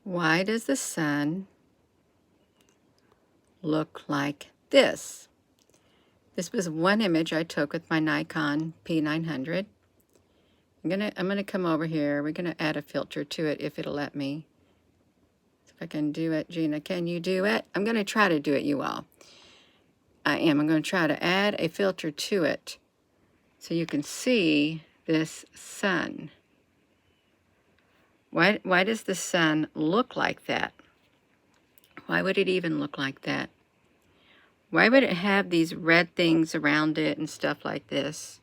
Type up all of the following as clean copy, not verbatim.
Why does the sun look like this? This was one image I took with my Nikon P900. I'm gonna come over here. We're gonna add a filter to it if it'll let me. If I can do it, Gina, can you do it? I'm gonna try to do it, you all. I'm gonna try to add a filter to it so you can see this sun. Why does the sun look like that? Why would it even look like that? Why would it have these red things around it and stuff like this?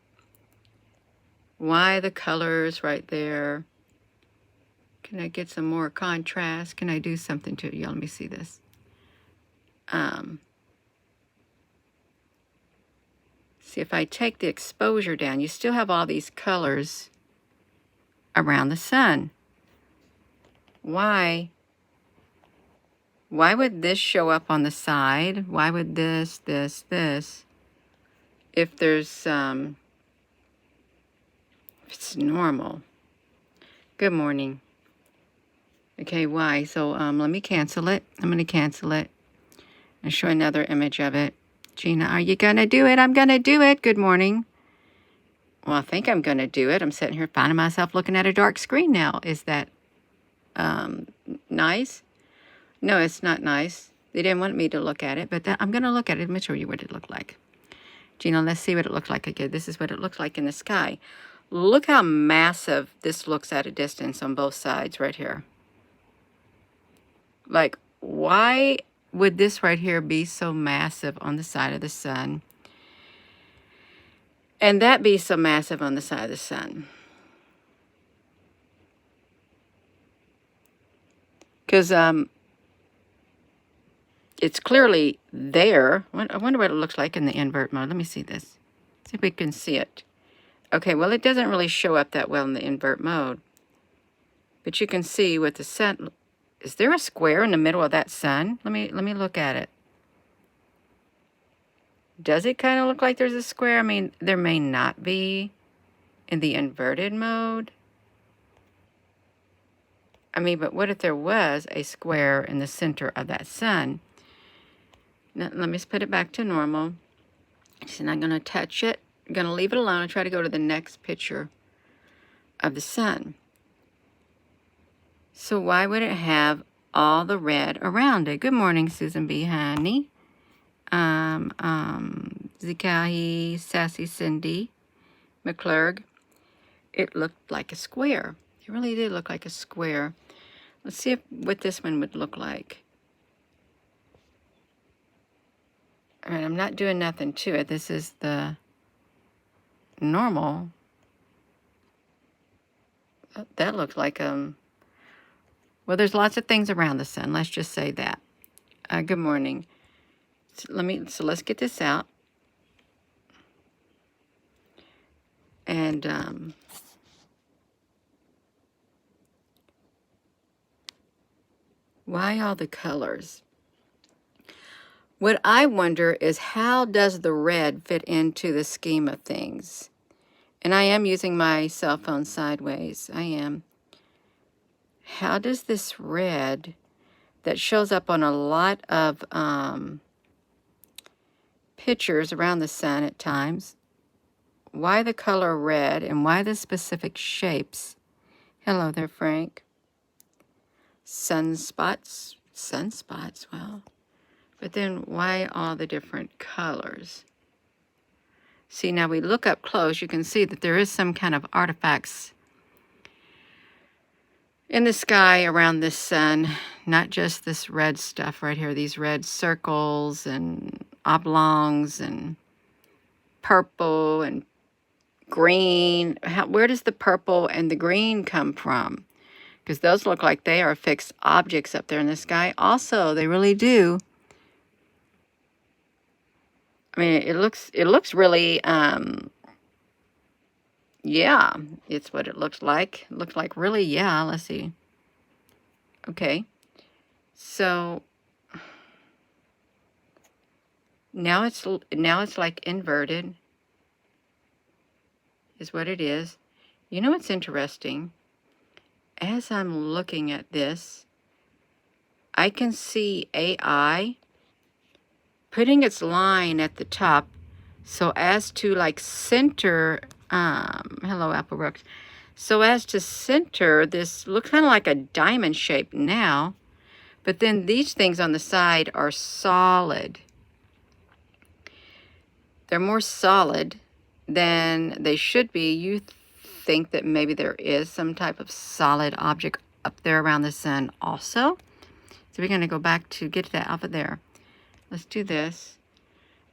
Why the colors right there? Can I get some more contrast? Can I do something to it? Y'all, let me see this. See, if I take the exposure down, you still have all these colors around the sun. Why would this show up on the side? Why would this, if there's, if it's normal? Good morning. Okay, why? So let me cancel it. I'm going to cancel it and show another image of it. Gina, are you going to do it? I'm going to do it. Good morning. Well, I think I'm going to do it. I'm sitting here finding myself looking at a dark screen now. Is that nice? No, it's not nice. They didn't want me to look at it, but I'm going to look at it. Let me show you what it looked like. Gina, let's see what it looked like again. This is what it looks like in the sky. Look how massive this looks at a distance on both sides right here. Like, why would this right here be so massive on the side of the sun? And that be so massive on the side of the sun? Because it's clearly there. I wonder what it looks like in the invert mode. Let me see this. See if we can see it. Okay, well, it doesn't really show up that well in the invert mode. But you can see with the sun. Is there a square in the middle of that sun? Let me look at it. Does it kind of look like there's a square? I mean, there may not be in the inverted mode. I mean, but what if there was a square in the center of that sun? Now, let me just put it back to normal. So I'm going to touch it. I'm going to leave it alone and try to go to the next picture of the sun. So why would it have all the red around it? Good morning, Susan B. Honey. Zikahi, Sassy Cindy, McClurg. It looked like a square. It really did look like a square. Let's see what this one would look like. All right, I'm not doing nothing to it. This is the normal. That looks like well, there's lots of things around the sun. Let's just say that. Good morning. So let's get this out. And why all the colors? What I wonder is, how does the red fit into the scheme of things? And I am using my cell phone sideways. I am. How does this red that shows up on a lot of pictures around the sun at times, why the color red and why the specific shapes? Hello there, Frank. Sunspots, well, but then why all the different colors? See, now we look up close, you can see that there is some kind of artifacts in the sky around this sun, not just this red stuff right here, these red circles and oblongs and purple and green. Where does the purple and the green come from? Because those look like they are fixed objects up there in the sky. Also, they really do. I mean, it looks really, yeah, it's what it looks like. It looks like really, yeah, let's see. Okay, so now it's like inverted, is what it is. You know what's interesting? As I'm looking at this, I can see AI putting its line at the top so as to like center, hello Apple Brooks, so as to center this, looks kind of like a diamond shape now, but then these things on the side are solid. They're more solid than they should be. You think that maybe there is some type of solid object up there around the sun also. So we're going to go back to get that off of there. Let's do this.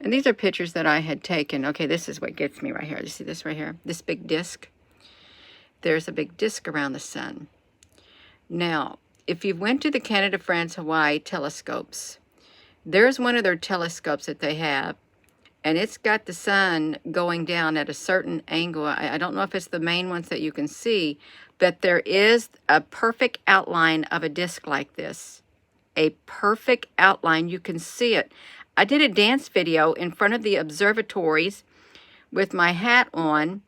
And these are pictures that I had taken. Okay, this is what gets me right here. You see this right here? This big disc? There's a big disc around the sun. Now, if you went to the Canada, France, Hawaii telescopes, there's one of their telescopes that they have, and it's got the sun going down at a certain angle. I don't know if it's the main ones that you can see, but there is a perfect outline of a disc like this. A perfect outline. You can see it. I did a dance video in front of the observatories with my hat on,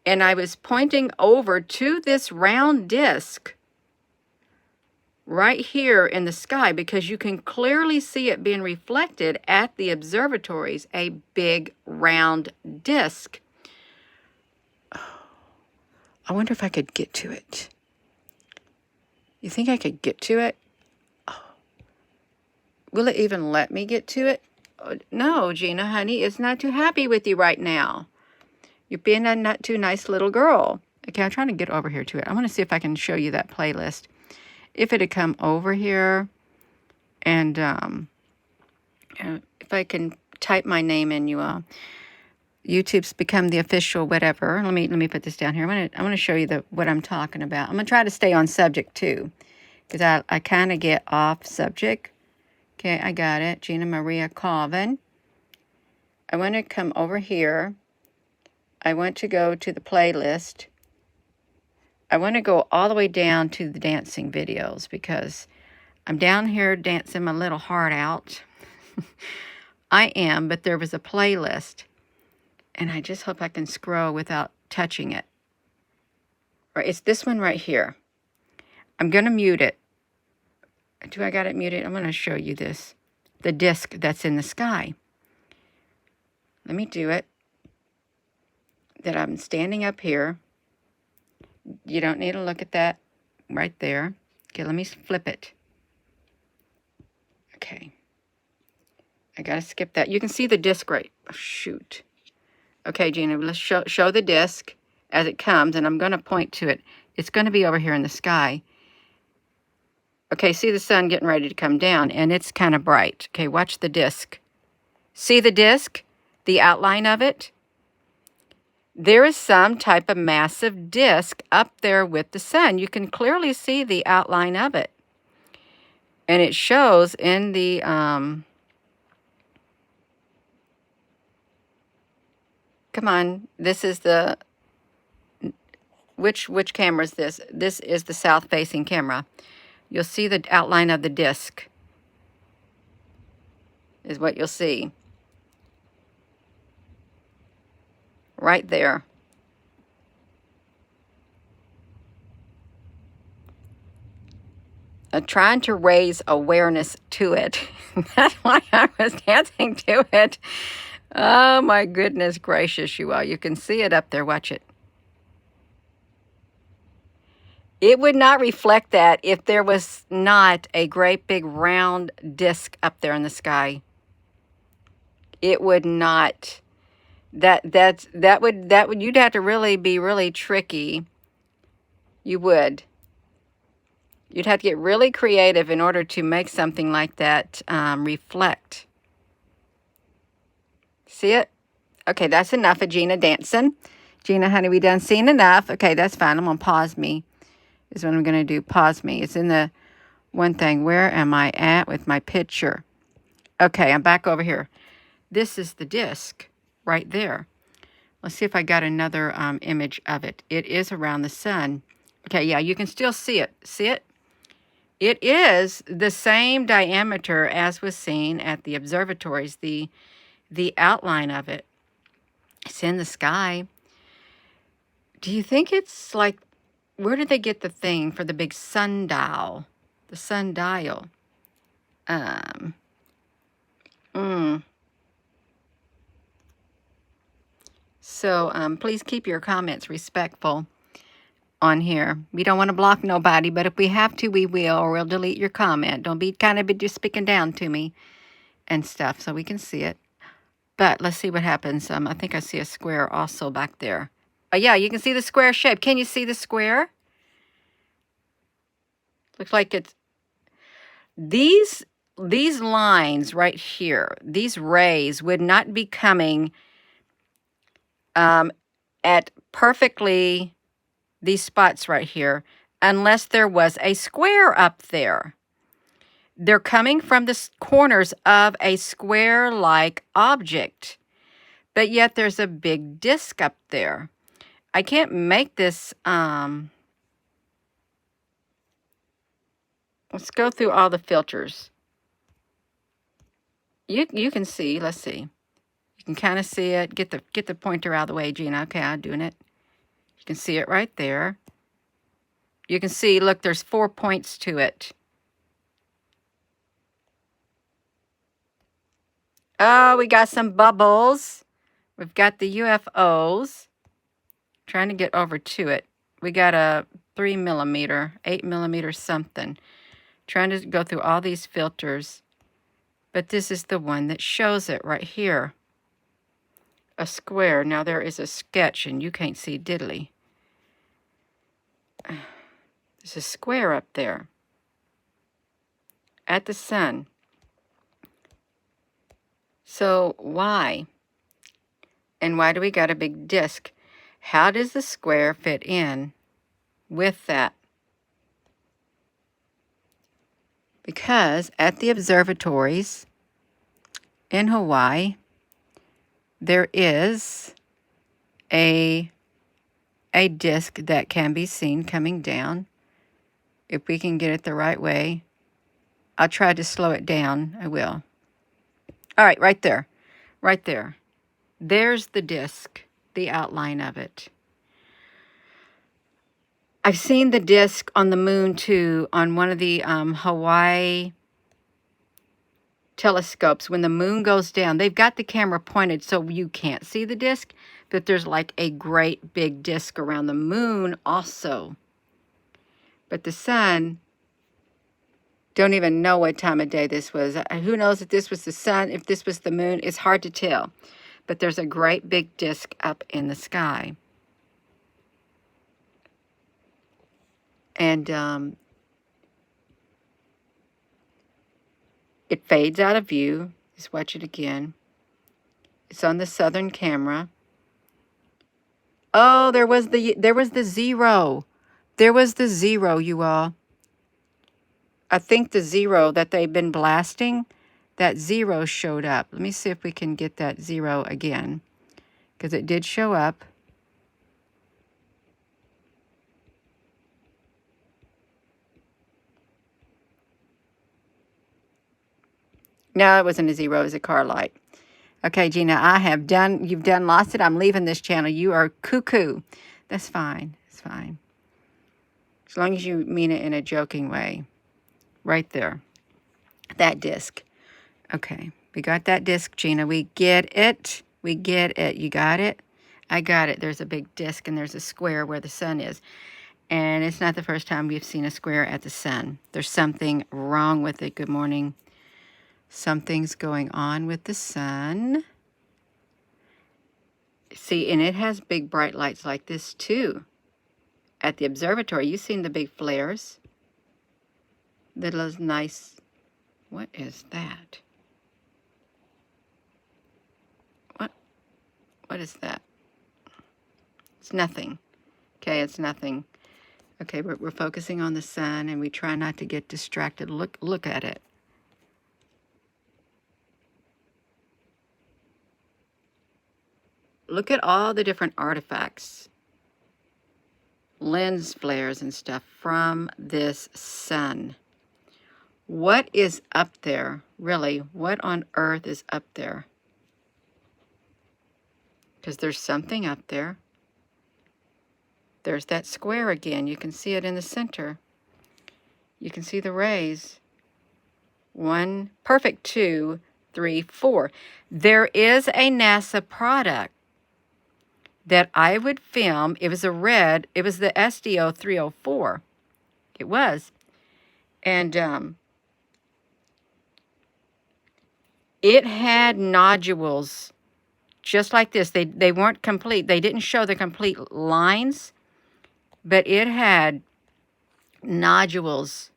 and I was pointing over to this round disc right here in the sky because you can clearly see it being reflected at the observatories, a big round disc. I wonder if I could get to it. You think I could get to it? Will it even let me get to it? No, Gina, honey, it's not too happy with you right now. You're being a not too nice little girl. Okay, I'm trying to get over here to it. I want to see if I can show you that playlist. If it had come over here, and if I can type my name in, you all. YouTube's become the official whatever. Let me put this down here. I want to show you what I'm talking about. I'm gonna try to stay on subject too, because I kind of get off subject. Okay, I got it. Gina Maria Colvin. I want to come over here. I want to go to the playlist. I want to go all the way down to the dancing videos because I'm down here dancing my little heart out. I am, but there was a playlist. And I just hope I can scroll without touching it. Right, it's this one right here. I'm going to mute it. Do I got it muted? I'm going to show you this. The disc that's in the sky. Let me do it. That I'm standing up here. You don't need to look at that right there. Okay, let me flip it. Okay. I got to skip that. You can see the disc right. Oh, shoot. Okay, Gina, let's show the disc as it comes, and I'm going to point to it. It's going to be over here in the sky. Okay, see the sun getting ready to come down, and it's kind of bright. Okay, watch the disc. See the disc? The outline of it? There is some type of massive disc up there with the sun. You can clearly see the outline of it. And it shows in the... come on, this is the... Which camera is this? This is the south-facing camera. You'll see the outline of the disc. Is what you'll see. Right there. I'm trying to raise awareness to it. That's why I was dancing to it. Oh my goodness gracious, you all. You can see it up there. Watch it. It would not reflect that if there was not a great big round disc up there in the sky. It would not. That would you'd have to really be really tricky. You would. You'd have to get really creative in order to make something like that reflect. See it? Okay, that's enough of Gina dancing. Gina, honey, we done seen enough. Okay, that's fine. I'm going to pause me. Is what I'm going to do. Pause me. It's in the one thing. Where am I at with my picture? Okay, I'm back over here. This is the disc right there. Let's see if I got another image of it. It is around the sun. Okay, yeah, you can still see it. See it? It is the same diameter as was seen at the observatories. The outline of it. It's in the sky. Do you think it's like... Where did they get the thing for the big sundial? The sundial. Um, mm. So please keep your comments respectful on here. We don't want to block nobody, but if we have to, we will, or we'll delete your comment. Don't be kind of just speaking down to me and stuff so we can see it. But let's see what happens. I think I see a square also back there. Oh, yeah, you can see the square shape. Can you see the square? Looks like it's these lines right here, these rays would not be coming at perfectly these spots right here unless there was a square up there. They're coming from the corners of a square-like object, but yet there's a big disc up there. I can't make this, let's go through all the filters. You can see, let's see. You can kind of see it. Get the pointer out of the way, Gina. Okay, I'm doing it. You can see it right there. You can see, look, there's 4 points to it. Oh, we got some bubbles. We've got the UFOs. Trying to get over to it. We got a 3 millimeter, 8 millimeter something. Trying to go through all these filters. But this is the one that shows it right here. A square. Now there is a sketch and you can't see diddly. There's a square up there. At the sun. So why? And why do we got a big disc? How does the square fit in with that? Because at the observatories in Hawaii, there is a disc that can be seen coming down. If we can get it the right way. I'll try to slow it down. I will. All right, right there. Right there. There's the disc, the outline of it. I've seen the disc on the moon, too, on one of the Hawaii telescopes. When the moon goes down, they've got the camera pointed so you can't see the disc, but there's like a great big disc around the moon also. But the sun, don't even know what time of day this was. Who knows if this was the sun, if this was the moon? It's hard to tell. But there's a great big disc up in the sky. And it fades out of view. Just watch it again. It's on the southern camera. Oh, there was the zero. There was the zero, you all. I think the zero that they've been blasting, that zero showed up. Let me see if we can get that zero again, because it did show up. No, it wasn't a zero. It was a car light. Okay, Gina, you've done lost it. I'm leaving this channel. You are cuckoo. That's fine. It's fine. As long as you mean it in a joking way. Right there. That disc. Okay, we got that disc, Gina. We get it. We get it. You got it? I got it. There's a big disc and there's a square where the sun is. And it's not the first time we've seen a square at the sun. There's something wrong with it. Good morning. Something's going on with the sun. See, and it has big bright lights like this too. At the observatory, you've seen the big flares. That is nice. What is that? What is that? It's nothing. Okay, it's nothing. Okay, we're focusing on the sun and we try not to get distracted. Look at it. Look at all the different artifacts, lens flares and stuff from this sun. What is up there? Really, what on earth is up there? Because there's something up there. There's that square again. You can see it in the center. You can see the rays. 1, perfect, 2, 3, 4. There is a NASA product that I would film. It was a red. It was the SDO 304. It was. And it had nodules just like this. They weren't complete. They didn't show the complete lines, but it had nodules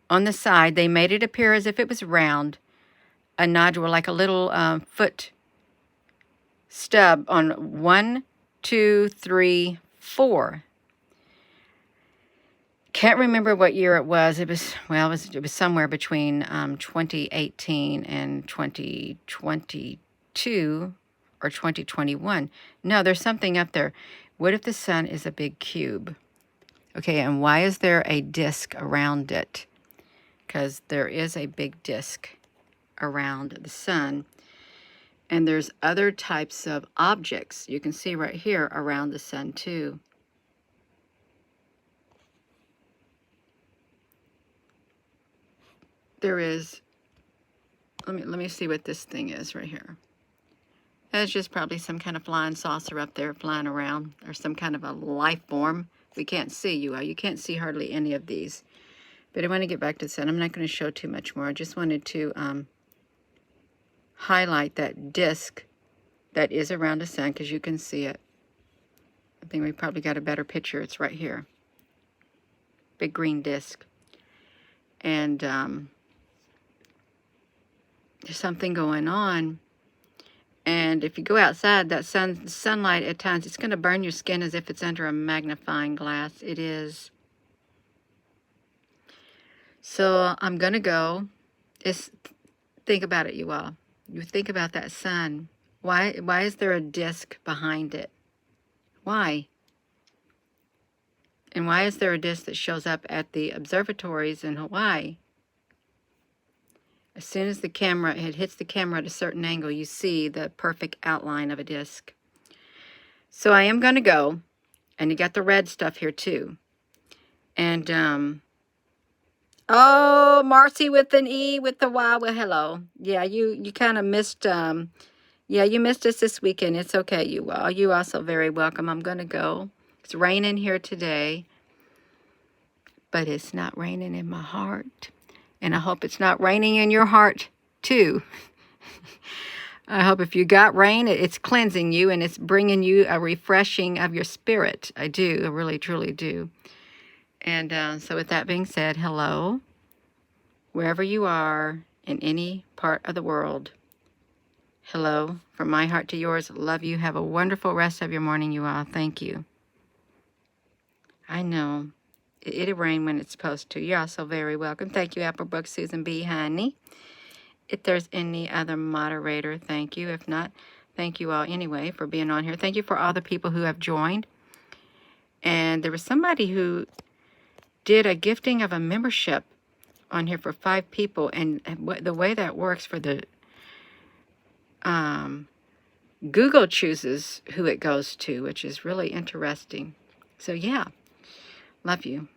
on the side. They made it appear as if it was round, a nodule like a little foot stub on 1, 2, 3, 4. Can't remember what year it was. It was, well, it was somewhere between 2018 and 2022 or 2021. No, there's something up there. What if the sun is a big cube? Okay, and why is there a disc around it? Because there is a big disc around the sun. And there's other types of objects you can see right here around the sun too. There is, let me see what this thing is right here. That's just probably some kind of flying saucer up there flying around, or some kind of a life form. We can't see, you can't see hardly any of these. But I want to get back to the sun. I'm not going to show too much more. I just wanted to highlight that disc that is around the sun because you can see it. I think we probably got a better picture. It's right here. Big green disc. And there's something going on. And if you go outside, that sunlight at times, it's going to burn your skin as if it's under a magnifying glass. It is. So I'm going to go. Think about it, you all. You think about that sun. Why is there a disc behind it? Why? And why is there a disc that shows up at the observatories in Hawaii? As soon as it hits the camera at a certain angle, you see the perfect outline of a disc. So I am going to go, and you got the red stuff here too. And, oh, Marcy with an E with the Y, well, hello. Yeah, you kind of missed, yeah, you missed us this weekend. It's okay, you all. You also very welcome. I'm going to go. It's raining here today, but it's not raining in my heart. And I hope it's not raining in your heart, too. I hope if you got rain, it's cleansing you and it's bringing you a refreshing of your spirit. I do. I really, truly do. And so with that being said, hello. Wherever you are in any part of the world. Hello. From my heart to yours. Love you. Have a wonderful rest of your morning, you all. Thank you. I know. It'll rain when it's supposed to. You're also very welcome. Thank you, Applebrook, Susan B. Honey. If there's any other moderator, thank you. If not, thank you all anyway for being on here. Thank you for all the people who have joined. And there was somebody who did a gifting of a membership on here for 5 people. And the way that works for the Google chooses who it goes to, which is really interesting. So, yeah. Love you.